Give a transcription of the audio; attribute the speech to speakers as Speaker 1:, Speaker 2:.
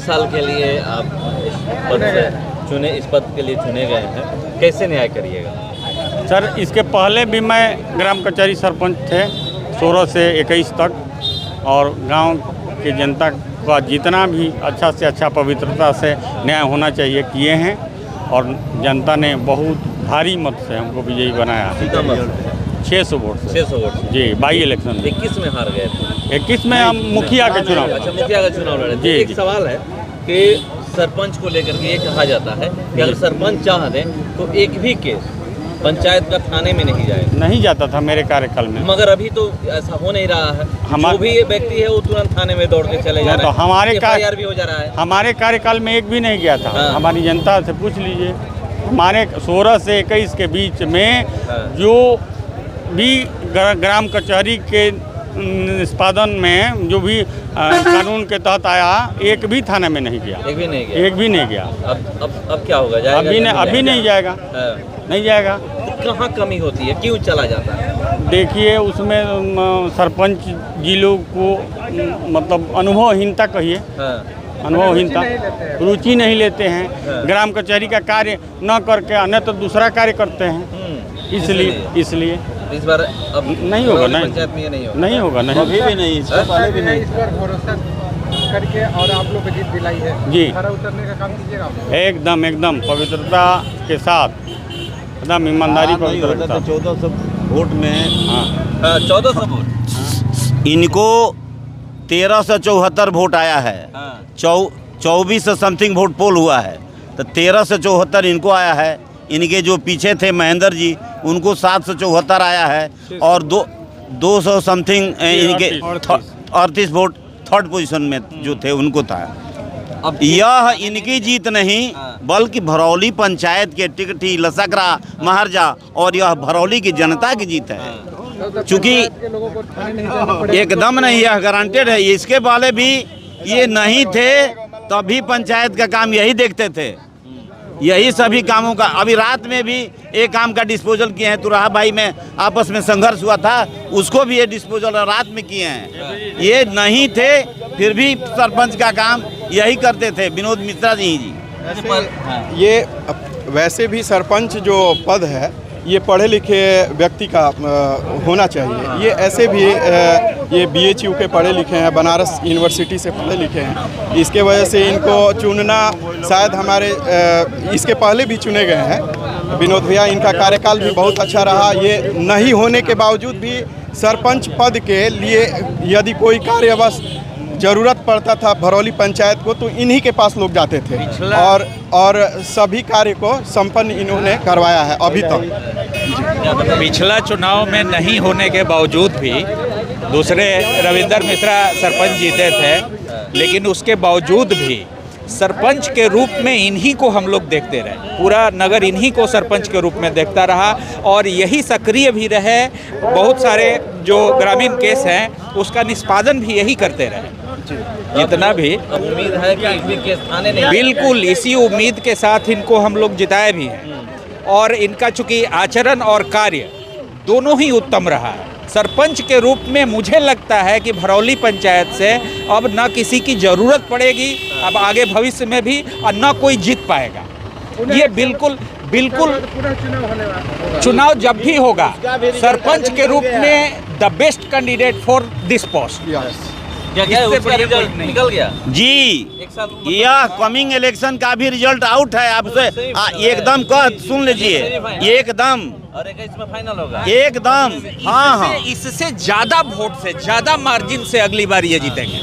Speaker 1: साल के लिए आप इस पद के लिए चुने गए हैं, कैसे न्याय करिएगा?
Speaker 2: सर, इसके पहले भी मैं ग्राम कचहरी सरपंच थे 16 से 21 तक, और गांव की जनता का जितना भी अच्छा से अच्छा पवित्रता से न्याय होना चाहिए किए हैं, और जनता ने बहुत भारी मत से हमको विजयी बनाया। 600 वोट से।
Speaker 1: 600 वोट से
Speaker 2: जी, बाई इलेक्शन में
Speaker 1: 21 में हार गए थे।
Speaker 2: 21 में हम मुखिया के चुनाव।
Speaker 1: अच्छा, मुखिया का चुनाव लड़े थे। एक सवाल है कि सरपंच को लेकर के ये कहा जाता है कि अगर सरपंच चाह दें तो एक भी केस पंचायत का थाने में नहीं
Speaker 2: जाता था मेरे कार्यकाल में,
Speaker 1: मगर अभी तो ऐसा हो नहीं रहा है। जो भी व्यक्ति है वो तुरंत थाने में दौड़ के चले जा रहे हैं,
Speaker 2: हमारे
Speaker 1: FIR भी हो जा रहा है।
Speaker 2: हमारे कार्यकाल में एक भी नहीं गया था।
Speaker 1: हाँ।
Speaker 2: हमारी जनता से पूछ लीजिए, हमारे 16 से 21 के बीच में जो भी ग्राम कचहरी के निष्पादन में जो भी कानून के तहत आया, एक भी थाने में नहीं गया।
Speaker 1: एक भी नहीं गया। अब क्या होगा?
Speaker 2: अभी नहीं जाएगा। नहीं जाएगा।
Speaker 1: कहाँ कमी होती है, क्यों चला जाता है?
Speaker 2: देखिए, उसमें सरपंच जी लोग को मतलब अनुभवहीनता कहिए, अनुभवहीनता, रुचि नहीं लेते हैं। ग्राम कचहरी का कार्य न करके अन्य तो दूसरा कार्य करते हैं। इसलिए
Speaker 1: इस बार अब
Speaker 2: नहीं होगा।
Speaker 1: पंचायत में ये
Speaker 2: नहीं होगा।
Speaker 3: अभी भी नहीं, इससे पहले भी नहीं।
Speaker 4: इस बार भरोसा करके और आप लोग को जीत दिलाई है
Speaker 2: जी।
Speaker 4: खरा उतरने का काम कीजिएगा आप।
Speaker 2: एकदम पवित्रता के साथ, एकदम ईमानदारी पवित्रता।
Speaker 3: 1400 वोट में
Speaker 1: 1400 वोट
Speaker 3: इनको 1374 वोट आया है। 24 से समथिंग वोट पोल हुआ है, तो 1374 इनको आया है। इनके जो पीछे थे महेंद्र जी, उनको 774 आया है, और 200 समथिंग इनके 38 वोट थर्ड पोजीशन में जो थे उनको था। अब यह इनकी जीत नहीं, बल्कि भरौली पंचायत के टिकटी, लसकरा, महारजा और यह भरौली की जनता की जीत है। चूँकि एकदम नहीं, यह गारंटेड है। इसके वाले भी ये नहीं थे तभी पंचायत का काम यही देखते थे, यही सभी कामों का। अभी रात में भी एक काम का डिस्पोजल किए हैं, तुराहा भाई में आपस में संघर्ष हुआ था, उसको भी ये डिस्पोजल रात में किए हैं। ये नहीं थे फिर भी सरपंच का काम यही करते थे, विनोद मिश्रा जी।
Speaker 4: ये वैसे भी सरपंच जो पद है ये पढ़े लिखे व्यक्ति का होना चाहिए। ये ऐसे भी ये BHU के पढ़े लिखे हैं, बनारस यूनिवर्सिटी से पढ़े लिखे हैं। इसके वजह से इनको चुनना शायद हमारे इसके पहले भी चुने गए हैं विनोद भैया। इनका कार्यकाल भी बहुत अच्छा रहा। ये नहीं होने के बावजूद भी सरपंच पद के लिए यदि कोई कार्यवश ज़रूरत पड़ता था भरौली पंचायत को, तो इन्हीं के पास लोग जाते थे, और सभी कार्य को संपन्न इन्होंने करवाया है अभी तक।
Speaker 5: पिछला चुनाव में नहीं होने के बावजूद भी दूसरे रविंदर मिश्रा सरपंच जीते थे, लेकिन उसके बावजूद भी सरपंच के रूप में इन्हीं को हम लोग देखते रहे। पूरा नगर इन्हीं को सरपंच के रूप में देखता रहा, और यही सक्रिय भी रहे। बहुत सारे जो ग्रामीण केस हैं उसका निष्पादन भी यही करते रहे। जितना भी
Speaker 1: उम्मीद है कि एक भी केस थाने नहीं।
Speaker 5: बिल्कुल इसी उम्मीद के साथ इनको हम लोग जिताए भी हैं, और इनका चूँकि आचरण और कार्य दोनों ही उत्तम रहा है। सरपंच के रूप में मुझे लगता है कि भरौली पंचायत से अब न किसी की ज़रूरत पड़ेगी अब आगे भविष्य में भी, और न कोई जीत पाएगा। ये बिल्कुल चुनाव जब भी होगा, सरपंच के रूप में the best candidate for this post.
Speaker 1: क्या उसका रिजल्ट निकल गया
Speaker 3: जी? यह कमिंग इलेक्शन का भी रिजल्ट आउट है। आपसे एकदम सुन लीजिए, एकदम
Speaker 1: और 21 में फाइनल होगा
Speaker 3: एकदम। हाँ,
Speaker 5: इससे ज़्यादा वोट से, ज़्यादा मार्जिन से अगली बार ये जीतेंगे।